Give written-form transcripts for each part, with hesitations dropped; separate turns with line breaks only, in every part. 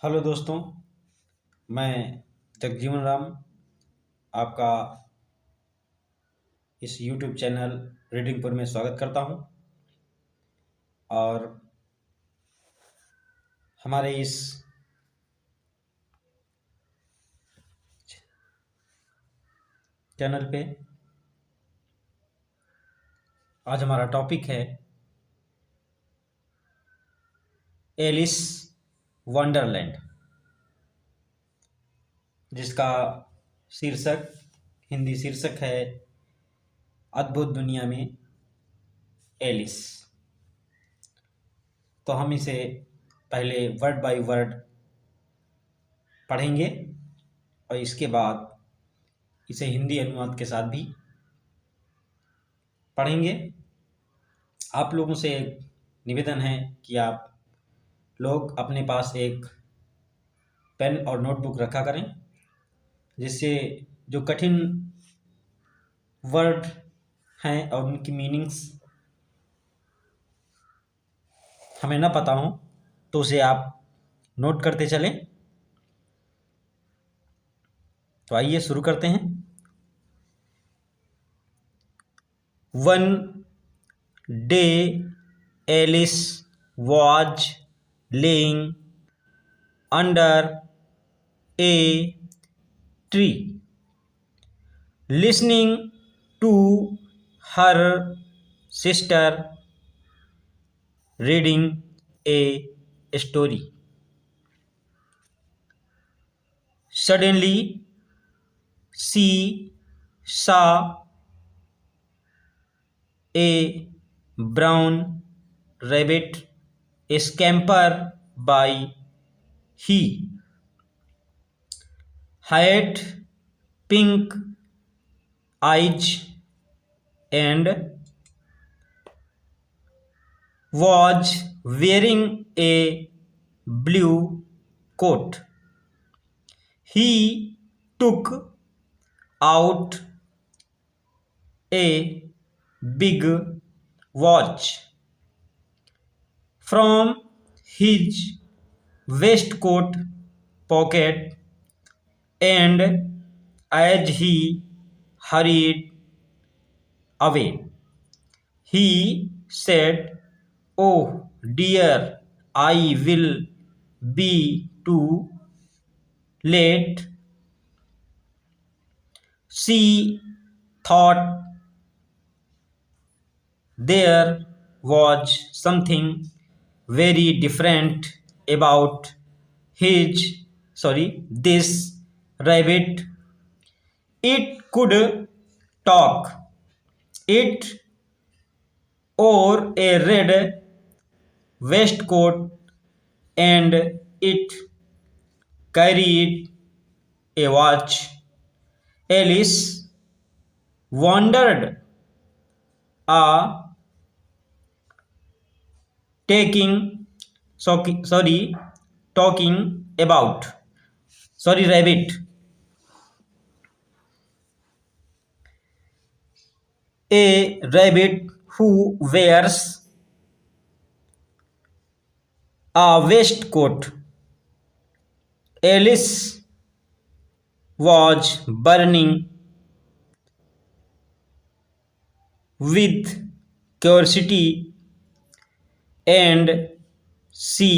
Hello दोस्तों, मैं जगजीवन राम आपका इस यूट्यूब चैनल रीडिंग पर में स्वागत करता हूं। और हमारे इस चैनल पे आज हमारा टॉपिक है एलिस वंडरलैंड, जिसका शीर्षक हिंदी शीर्षक है अद्भुत दुनिया में एलिस। तो हम इसे पहले वर्ड बाय वर्ड पढ़ेंगे और इसके बाद इसे हिंदी अनुवाद के साथ भी पढ़ेंगे। आप लोगों से एक निवेदन है कि आप लोग अपने पास एक पेन और नोटबुक रखा करें, जिससे जो कठिन वर्ड हैं और उनकी मीनिंग्स हमें ना पता हो तो उसे आप नोट करते चलें। तो आइए शुरू करते हैं। One day Alice was laying under a tree, listening to her sister reading a story. Suddenly, she saw a brown rabbit scamper by. He had pink eyes and was wearing a blue coat. He took out a big watch from his waistcoat pocket, and as he hurried away, he said, "Oh dear, I will be too late." She thought there was something very different about this rabbit. It could talk. It wore a red waistcoat and it carried a watch. Alice wondered a talking about rabbit. A rabbit who wears a waistcoat. Alice was burning with curiosity, and she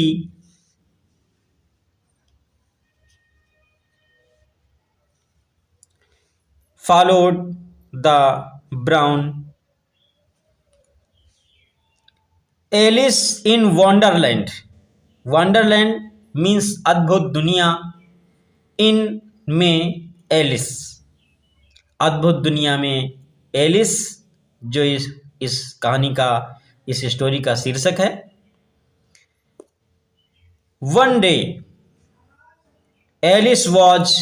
followed the brown. Alice in Wonderland. Wonderland means अद्भुत दुनिया। इन में Alice, अद्भुत दुनिया में Alice, जो इस कहानी का, इस स्टोरी का शीर्षक है। One day Alice was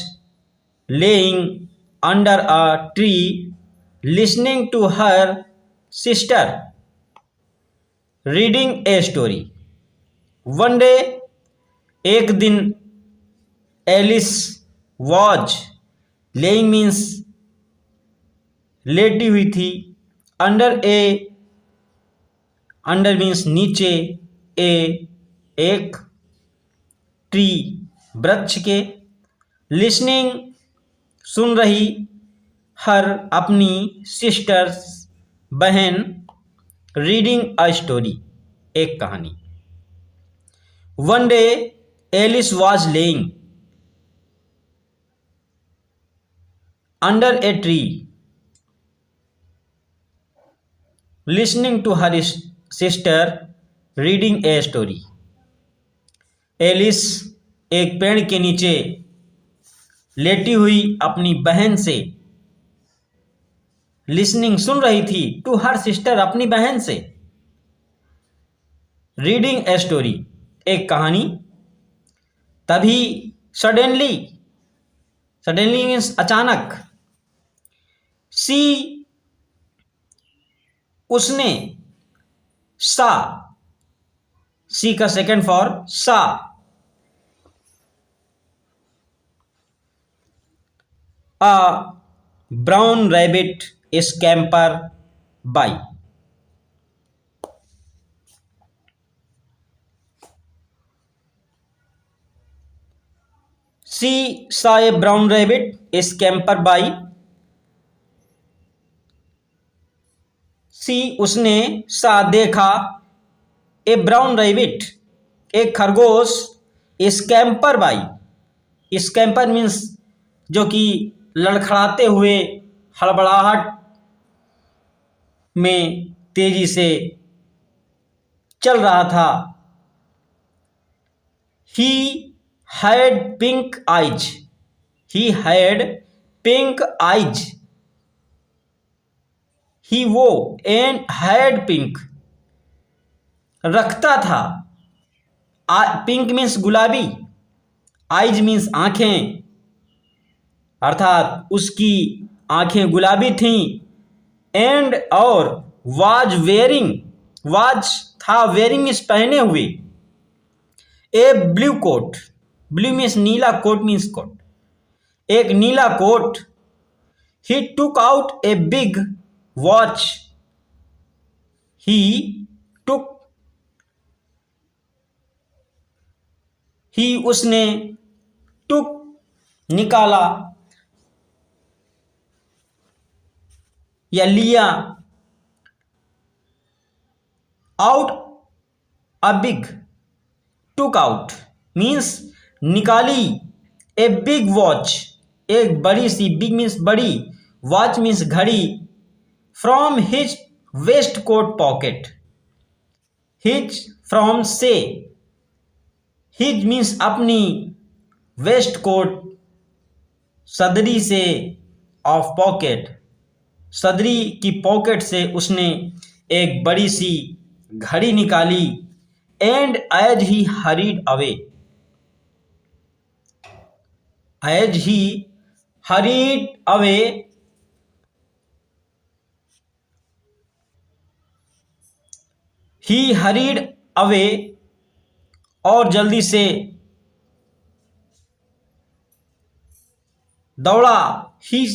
laying under a tree listening to her sister reading a story. One day एक दिन, एलिस वॉज लेइंग मीन्स लेटी हुई थी, अंडर मीन्स नीचे, एक ट्री वृक्ष के, लिसनिंग सुन रही, हर अपनी सिस्टर्स बहन, रीडिंग अ स्टोरी एक कहानी। One day Alice was laying under a tree listening to her sister reading a story. Alice एक पेड़ के नीचे लेटी हुई अपनी बहन से लिसनिंग सुन रही थी, टू हर सिस्टर अपनी बहन से, रीडिंग ए स्टोरी एक कहानी। तभी सडनली, सडनली मीन्स अचानक, सी उसने, सा, सी का सेकंड फॉर सा, a brown rabbit scamper by. She saw a brown rabbit scamper by. She उसने सा देखा, ए ब्राउन रैबिट एक खरगोश, स्कैम्पर बाई, स्कैम्पर मीन्स जो कि लड़खड़ाते हुए हड़बड़ाहट में तेजी से चल रहा था। He had pink eyes. He had pink eyes. He वो and had pink रखता था। पिंक मीन्स गुलाबी, आइज मीन्स आंखें, अर्थात उसकी आंखें गुलाबी थीं। एंड और वाज वेयरिंग, वाज था, वेयरिंग मीन्स पहने हुए, a blue coat, blue means नीला, कोट मीन्स कोट, एक नीला कोट। He took out a big watch, he took, he उसने, टुक निकाला या लिया, out a big, took out means निकाली, ए बिग वॉच एक बड़ी सी, बिग मीन्स बड़ी, वॉच मीन्स घड़ी, from his waistcoat pocket, his from से, हिज मीन्स अपनी, वेस्ट कोट सदरी से, ऑफ पॉकेट सदरी की पॉकेट से उसने एक बड़ी सी घड़ी निकाली। And as he hurried away, as he hurried away, he hurried away और जल्दी से दौड़ा, ही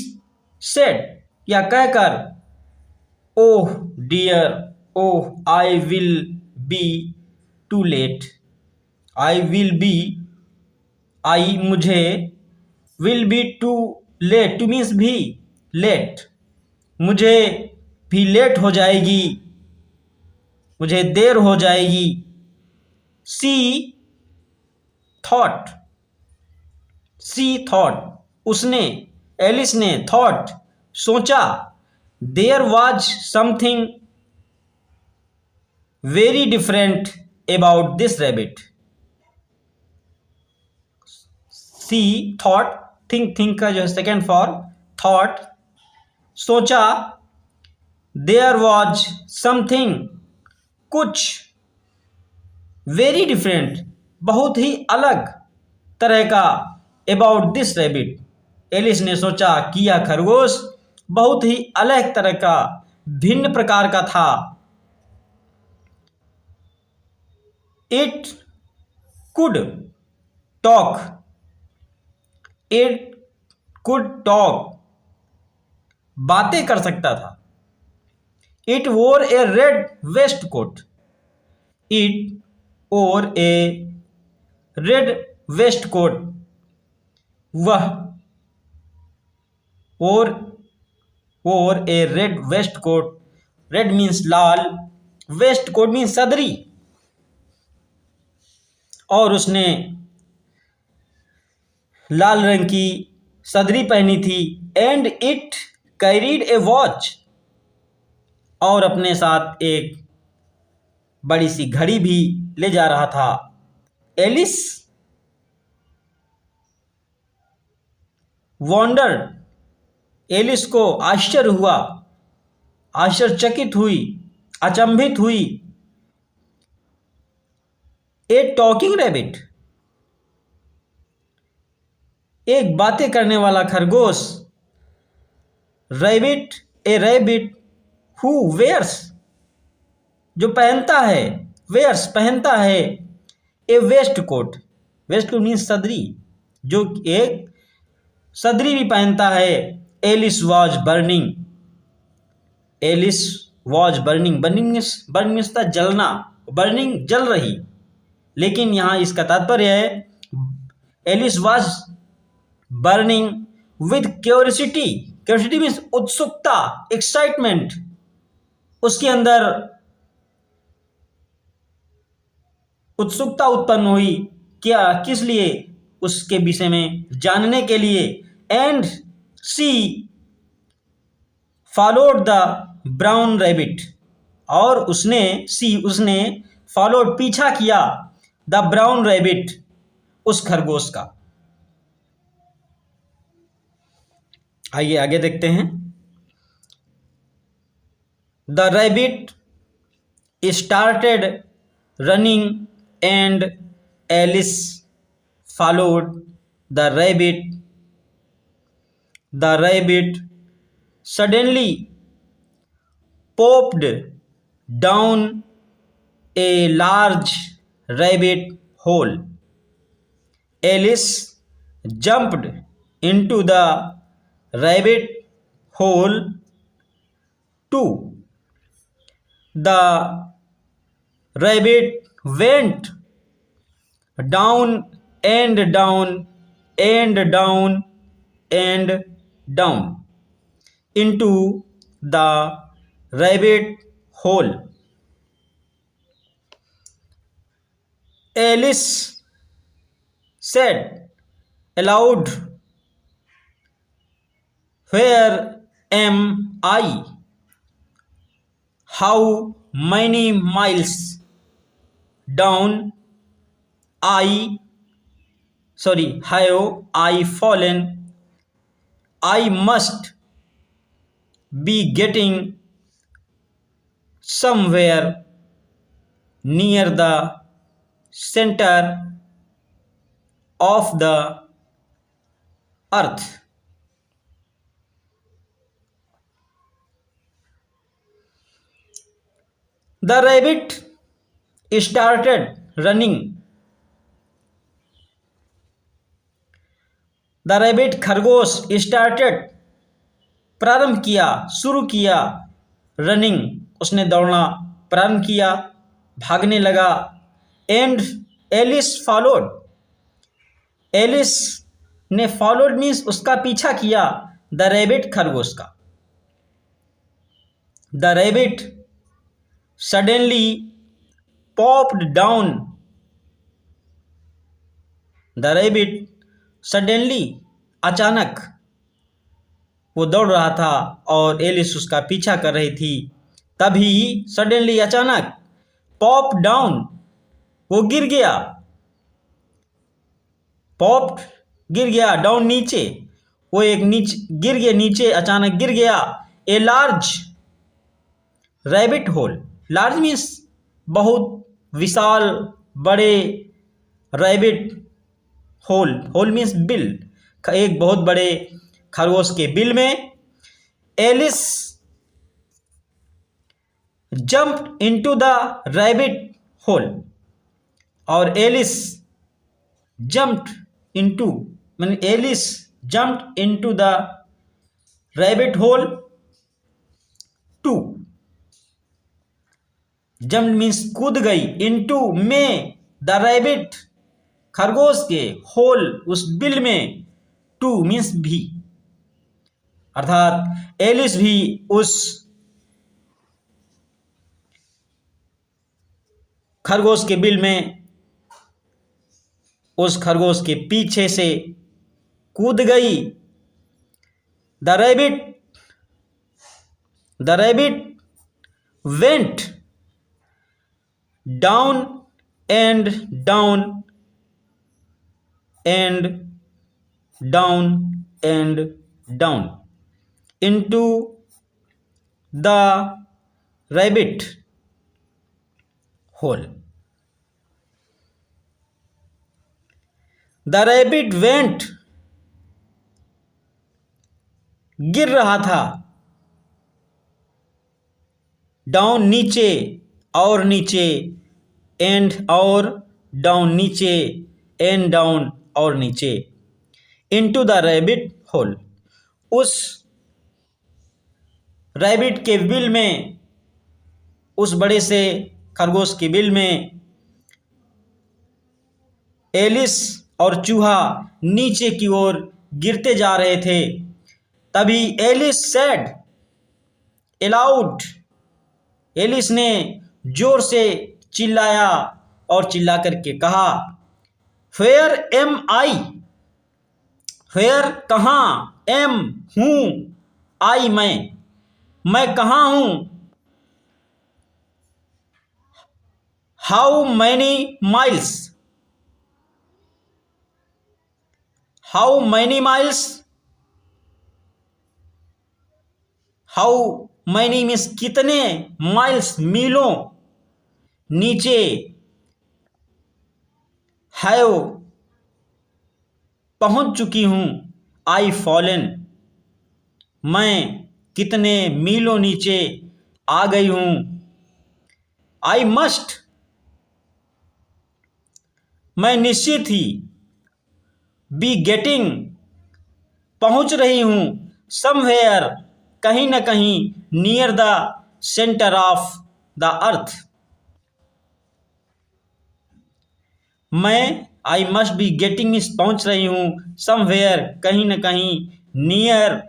सेड या कहकर, oh dear, oh I will be too late, I will be, I मुझे, will be too late, too means भी, late मुझे भी लेट हो जाएगी, मुझे देर हो जाएगी। सी थॉट, सी थॉट उसने, एलिस ने, थॉट सोचा, there was something very different about this rabbit. C thought, think, think का जो है सेकेंड फॉर थॉट, सोचा, देयर वॉज समथिंग कुछ, वेरी डिफरेंट बहुत ही अलग तरह का, अबाउट दिस रैबिट एलिस ने सोचा कि यह खरगोश बहुत ही अलग तरह का, भिन्न प्रकार का था। It could talk, it could talk बातें कर सकता था। It wore a red waistcoat, it wore a red waistcoat, वह और a red waistcoat, red means लाल, वेस्ट कोट मीन्स सदरी, और उसने लाल रंग की सदरी पहनी थी। And it carried a watch, और अपने साथ एक बड़ी सी घड़ी भी ले जा रहा था। एलिस वॉन्डर्ड, एलिस को आश्चर्य हुआ, आश्चर्यचकित हुई, अचंभित हुई। ए टॉकिंग रैबिट, एक बातें करने वाला खरगोश। Rabbit, a rabbit who wears, जो पहनता है, वेयर्स पहनता है, a waistcoat, waistcoat means सदरी, जो एक सदरी भी पहनता है। Alice was burning, Alice was burning, burning means जलना, बर्निंग जल रही, लेकिन यहाँ इसका तात्पर्य है Alice was burning with curiosity, curiosity means उत्सुकता, एक्साइटमेंट, उसके अंदर उत्सुकता उत्पन्न हुई, क्या, किस लिए, उसके विषय में जानने के लिए। And she followed the brown rabbit, और उसने फॉलोड पीछा किया, द ब्राउन रैबिट, उस खरगोश का। आइए आगे देखते हैं। The rabbit started running and Alice followed the rabbit. The rabbit suddenly popped down a large rabbit hole. Alice jumped into the rabbit hole too. The rabbit went down and down and down and down into the rabbit hole. Alice said aloud, "Where am I? How many miles down have I fallen? I must be getting somewhere near the center of the earth." The rabbit started running. The rabbit खरगोश started प्रारंभ किया, शुरू किया, running उसने दौड़ना प्रारंभ किया, भागने लगा। एंड एलिस फॉलोड, एलिस ने फॉलोड मीन्स उसका पीछा किया, द रैबिट खरगोश का। The rabbit suddenly popped down, the rabbit suddenly अचानक, वो दौड़ रहा था और एलिस उसका पीछा कर रही थी, तभी सडनली अचानक, पॉप डाउन, वो गिर गया, पॉप गिर गया, डाउन नीचे, वो एक गिर गया, नीचे अचानक गिर गया। A large rabbit hole, large means बहुत विशाल, बड़े, रैबिट होल, होल मीन्स बिल, एक बहुत बड़े खरगोश के बिल में। Alice jump into the rabbit hole, और एलिस जंप्ड इनटू, मैंने Alice jumped into the rabbit hole to, jump means कूद गई, इनटू में, द रैबिट खरगोश के होल उस बिल में, टू मीन्स भी, अर्थात एलिस भी उस खरगोश के बिल में, उस खरगोश के पीछे से कूद गई। The rabbit went down and down and down and down into the rabbit hole. The rabbit went, गिर रहा था, डाउन नीचे, और नीचे, एंड और डाउन नीचे, एंड डाउन और नीचे, इनटू द रैबिट होल, उस रैबिट के बिल में, उस बड़े से खरगोश के बिल में। एलिस और चूहा नीचे की ओर गिरते जा रहे थे। तभी एलिस सेड एलाउड, एलिस ने जोर से चिल्लाया और चिल्ला करके कहा, वेयर एम आई, वेयर कहाँ, एम हूँ, आई मैं कहाँ हूँ, how many miles, how many miles, how many means कितने, माइल्स मीलों, नीचे, हैव पहुंच चुकी हूँ, आई फॉलन मैं कितने मीलों नीचे आ गई हूँ, आई मस्ट मैं निश्चित ही, बी गेटिंग पहुंच रही हूँ, समवेयर कहीं न कहीं, near the centre of the earth मैं, I must be getting means पहुंच रही हूँ, समवेयर कहीं न कहीं, near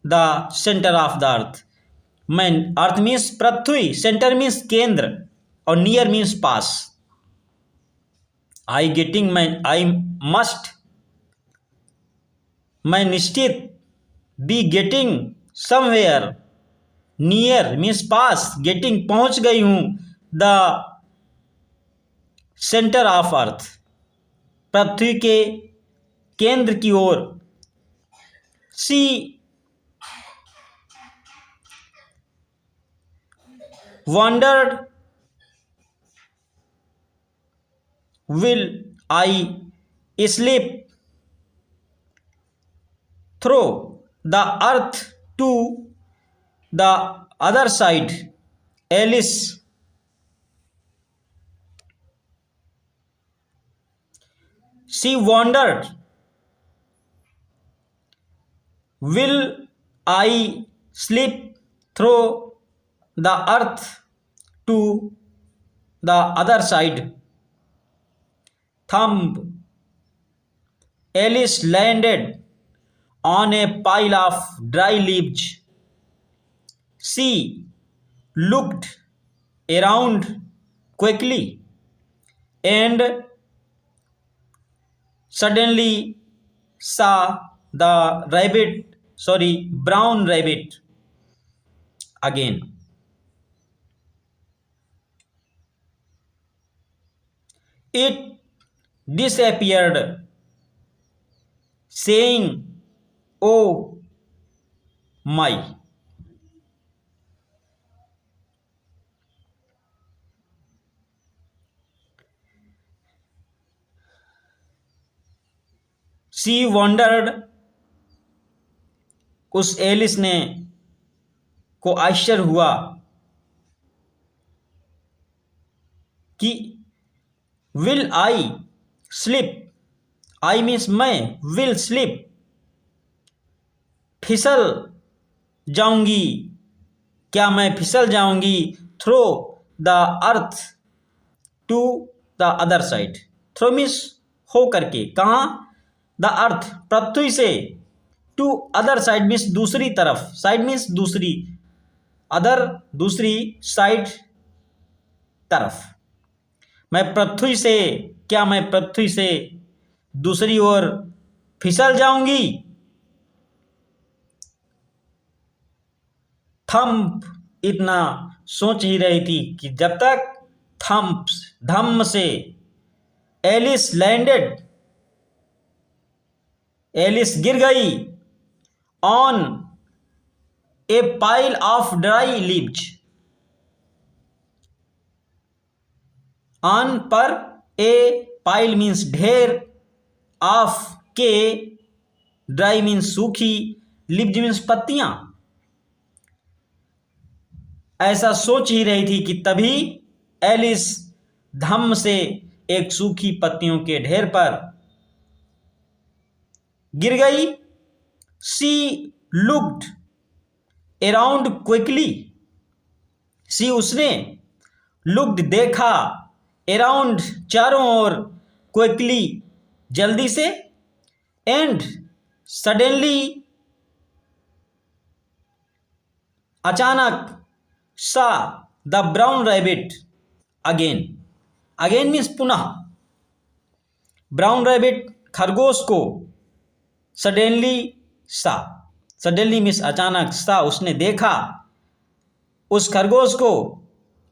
the centre of the earth मैं, अर्थ मीन्स पृथ्वी, सेंटर मीन्स केंद्र, और नियर मीन्स पास। आई गेटिंग मैं, आई मस्ट मैं निश्चित, be getting somewhere, near means पास, गेटिंग पहुंच गई हूं, द सेंटर ऑफ अर्थ पृथ्वी के केंद्र की ओर। She wondered, will I slip through the earth to the other side, Alice she wondered, will I slip through the earth to the other side. Thumb Alice landed on a pile of dry leaves. She looked around quickly and suddenly saw the brown rabbit again. It disappeared, saying, "Oh my." She wondered, उस Alice ने को आश्चर्य हुआ कि will I slip, I means मैं, will slip फिसल जाऊंगी, क्या मैं फिसल जाऊंगी, through the earth to the other side, through means हो करके, कहाँ, द अर्थ पृथ्वी से, टू अदर साइड मीन्स दूसरी तरफ, साइड मीन्स दूसरी, अदर दूसरी, साइड तरफ। मैं पृथ्वी से, क्या मैं पृथ्वी से दूसरी ओर फिसल जाऊंगी? थंप इतना सोच ही रही थी कि जब तक थंप धम्म से एलिस लैंडेड, एलिस गिर गई on A pile of dry leaves, on पर, ए पाइल मीन्स ढेर, ऑफ के, ड्राई मीन्स सूखी, लीव्स मीन्स पत्तियां। ऐसा सोच ही रही थी कि तभी एलिस धम्म से एक सूखी पत्तियों के ढेर पर गिर गई। सी लुक्ड अराउंड क्विकली, सी उसने, लुक्ड देखा, अराउंड चारों ओर, क्विकली जल्दी से, एंड सडनली अचानक, सा the brown rabbit again, again means पुनः, ब्राउन रैबिट खरगोश को, सडनली सा, सडनली मीन्स अचानक, सा उसने देखा उस खरगोश को,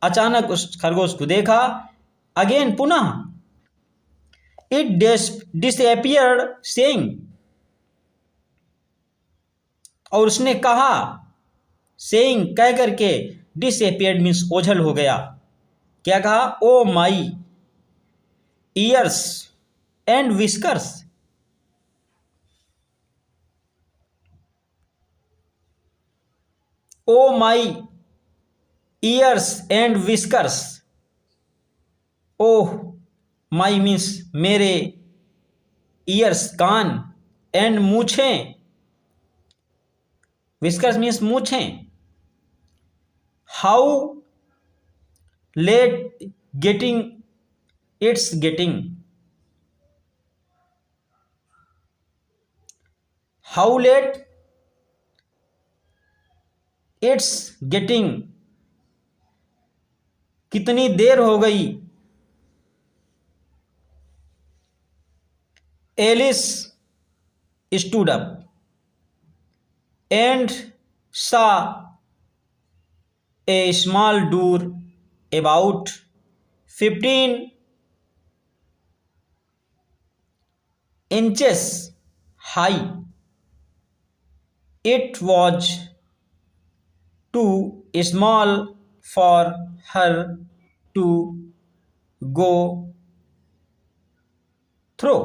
अचानक उस खरगोश को देखा, अगेन पुनः, इट डिसअपियर्ड सेइंग, और उसने कहा, सेइंग कह करके, डिसअपियर्ड मीन्स ओझल हो गया, क्या कहा, oh my ears and whiskers, oh my ears and whiskers, oh my means मेरे, ईयर्स कान, एंड मूछें, विस्कर्स मीन्स मूछें, how late getting, it's getting, how late it's getting, कितनी देर हो गई, Alice stood up and saw a small door about 15 inches high, it was too small for her to go through.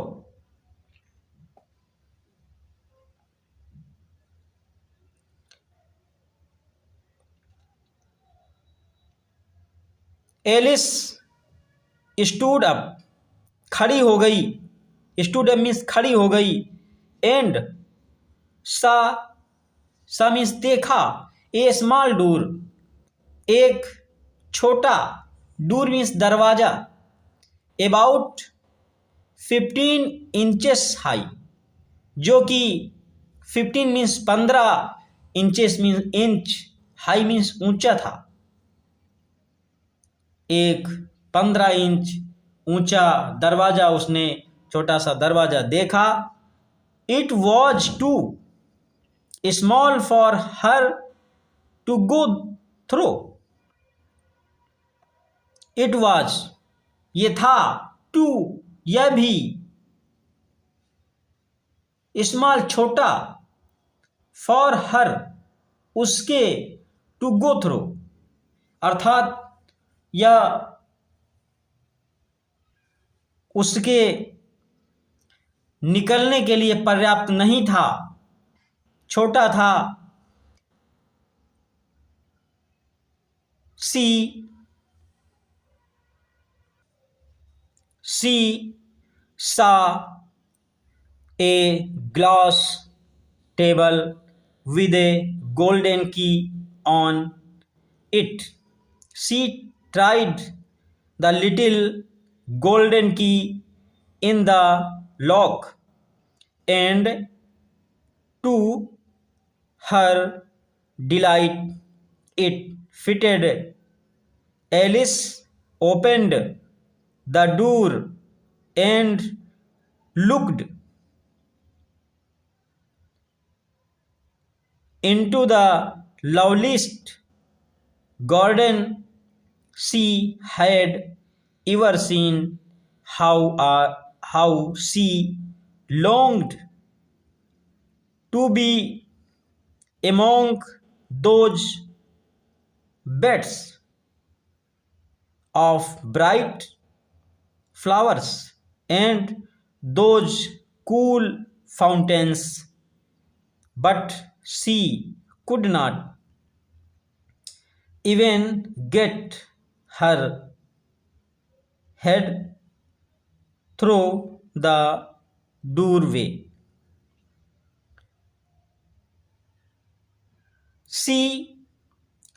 Alice stood up, खड़ी हो गई, stood up means खड़ी हो गई, एंड सा मीन्स देखा, ए स्मॉल डोर, एक छोटा, डोर मीन्स दरवाजा, अबाउट 15 inches हाई, जो कि 15 means 15, inches means inch, high means ऊंचा था, एक 15 इंच ऊंचा दरवाजा उसने, छोटा सा दरवाजा देखा। It was too small for her to go through, it was ये था, टू यह भी, स्मॉल छोटा, फॉर हर उसके, टू गो थ्रू अर्थात यह उसके निकलने के लिए पर्याप्त नहीं था, छोटा था। सी सा a glass table with a golden key on it. She tried the little golden key in the lock, and to her delight it fitted. Alice opened the door and looked into the loveliest garden she had ever seen. How she longed to be among those beds of bright flowers and those cool fountains, but she could not even get her head through the doorway. She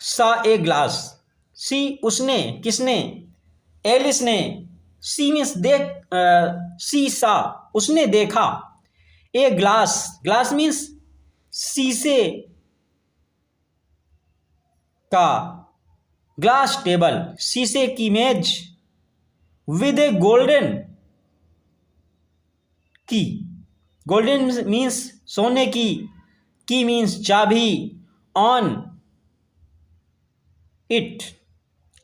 saw a glass. सी उसने, किसने? Alice ने। C means सी सा, उसने देखा। A glass, glass means शीशे का, glass table, शीशे की मेज, विद ए गोल्डन की। गोल्डन मीन्स सोने की मीन्स चाबी, ऑन इट,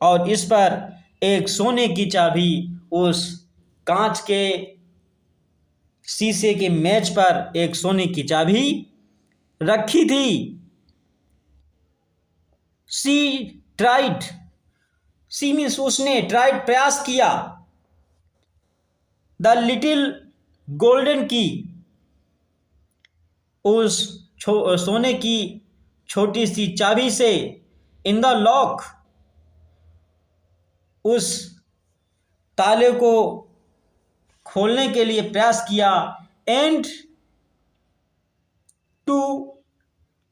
और इस पर एक सोने की चाबी उस कांच के शीशे के मेज पर एक सोने की चाबी रखी थी। सी ट्राइड, सी मीन्स उसने, ट्राइड प्रयास किया, द लिटिल गोल्डन की, उस सोने की छोटी सी चाबी से, इन द लॉक, उस ताले को खोलने के लिए प्रयास किया, एंड टू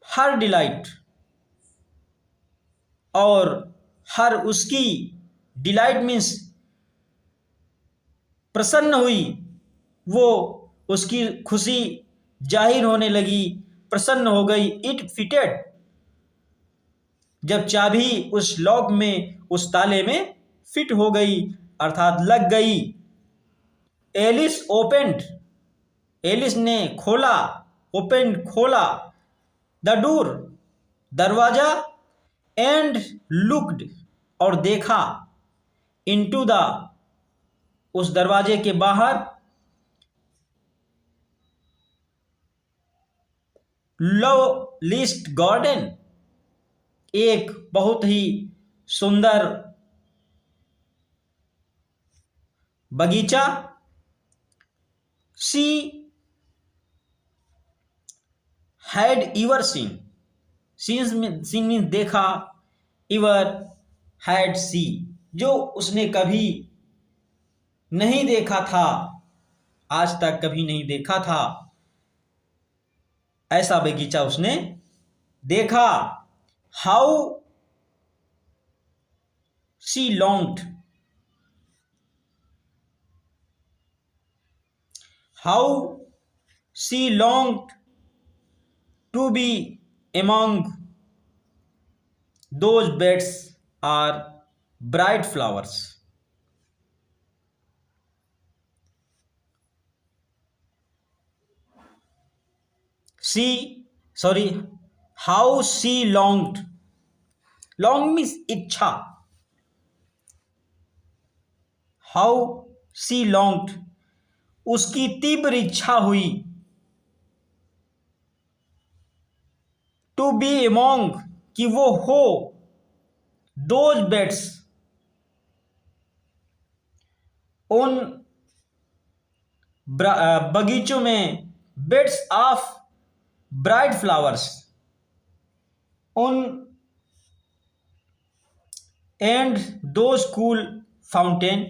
हर डिलाइट, और हर उसकी, डिलाइट मीन्स प्रसन्न हुई, वो उसकी खुशी जाहिर होने लगी, प्रसन्न हो गई। इट फिटेड, जब चाबी उस लॉक में, उस ताले में फिट हो गई अर्थात लग गई। एलिस ओपेंड, एलिस ने खोला, ओपेंड खोला, द डोर दरवाजा, एंड लुक्ड और देखा, इनटू द उस दरवाजे के बाहर, लव लिस्ट गार्डन, एक बहुत ही सुंदर बगीचा। She had ever seen, seen mean देखा, एवर हैड सी, जो उसने कभी नहीं देखा था, आज तक कभी नहीं देखा था, ऐसा बगीचा उसने देखा। How she longed, how she longed to be among those beds are bright flowers. How she longed, long means इच्छा, how she longed, उसकी तीव्र इच्छा हुई, टू बी among, कि वो हो, those beds, उन बगीचों में, बेड्स ऑफ ब्राइट फ्लावर्स, उन, and those cool fountain,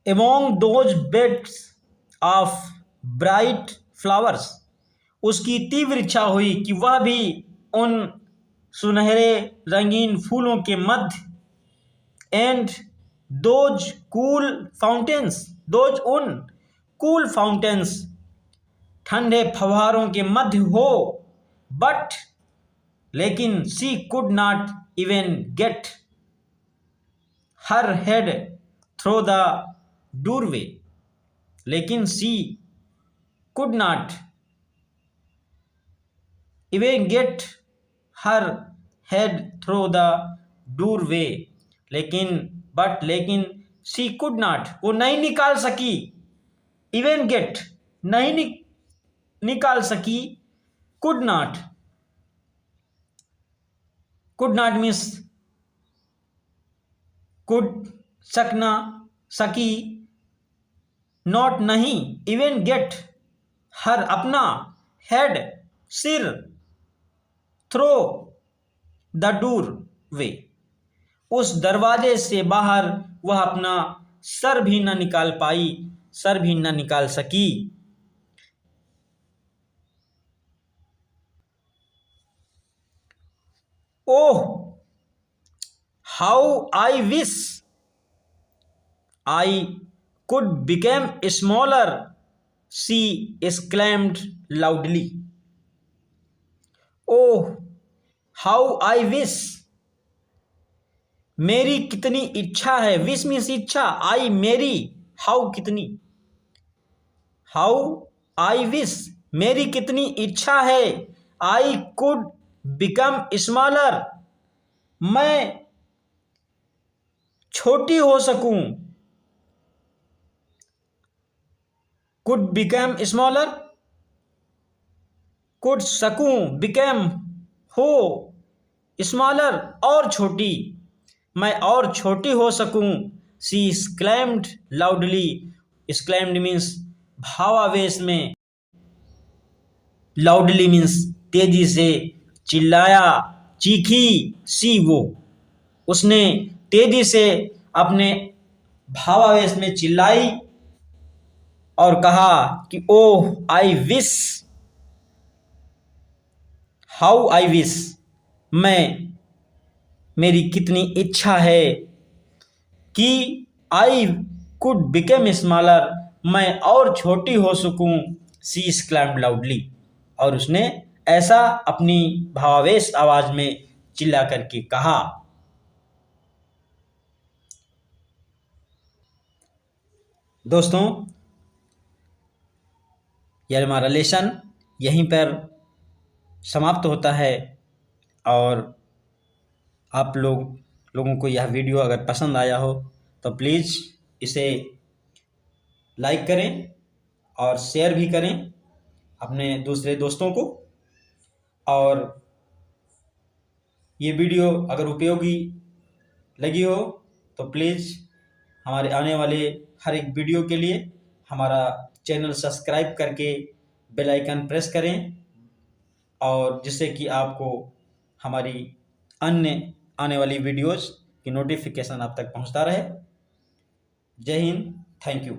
among those beds of bright flowers, उसकी तीव्र इच्छा हुई कि वह भी उन सुनहरे रंगीन फूलों के मध्य, and those cool fountains, those उन कूल फाउंटेन्स ठंडे फव्वारों के मध्य हो, बट लेकिन she could not even get her head through the doorway, लेकिन she could not even get her head through the doorway, लेकिन शी कुड नॉट, वो नहीं निकाल सकी, इवन गेट नहीं निकाल सकी, कुड नॉट मीन्स कुड सकना, सकी, नॉट नहीं, इवन गेट हर अपना, हेड सिर, थ्रो द डोर वे उस दरवाजे से बाहर वह अपना सर भी न निकाल पाई, सर भी न निकाल सकी। Oh how I wish I could become smaller, she exclaimed loudly. Oh, how I wish, मेरी कितनी इच्छा है, विश मीन्स इच्छा, आई मेरी, हाउ कितनी, हाउ आई विश मेरी कितनी इच्छा है, आई कुड बिकम स्मॉलर मैं छोटी हो सकूं, कुड बिकम स्मॉलर, कुड सकूं, बिकम हो, स्मॉलर और छोटी, मैं और छोटी हो सकूं, she exclaimed loudly, exclaimed means भावावेश में, लाउडली मीन्स तेजी से, चिल्लाया, चीखी, सी वो, उसने तेजी से अपने भावावेश में चिल्लाई और कहा कि oh I wish, how I wish मेरी कितनी इच्छा है कि आई कुड बिकम स्मॉलर मैं और छोटी हो सकूं, शी exclaimed लाउडली, और उसने ऐसा अपनी भावावेश आवाज में चिल्ला करके कहा। दोस्तों, यह हमारा लेसन यहीं पर समाप्त होता है, और आप लोगों को यह वीडियो अगर पसंद आया हो तो प्लीज़ इसे लाइक करें और शेयर भी करें अपने दूसरे दोस्तों को, और ये वीडियो अगर उपयोगी लगी हो तो प्लीज़ हमारे आने वाले हर एक वीडियो के लिए हमारा चैनल सब्सक्राइब करके बेल आइकन प्रेस करें, और जिससे कि आपको हमारी अन्य आने वाली वीडियोस की नोटिफिकेशन आप तक पहुंचता रहे। जय हिंद, थैंक यू।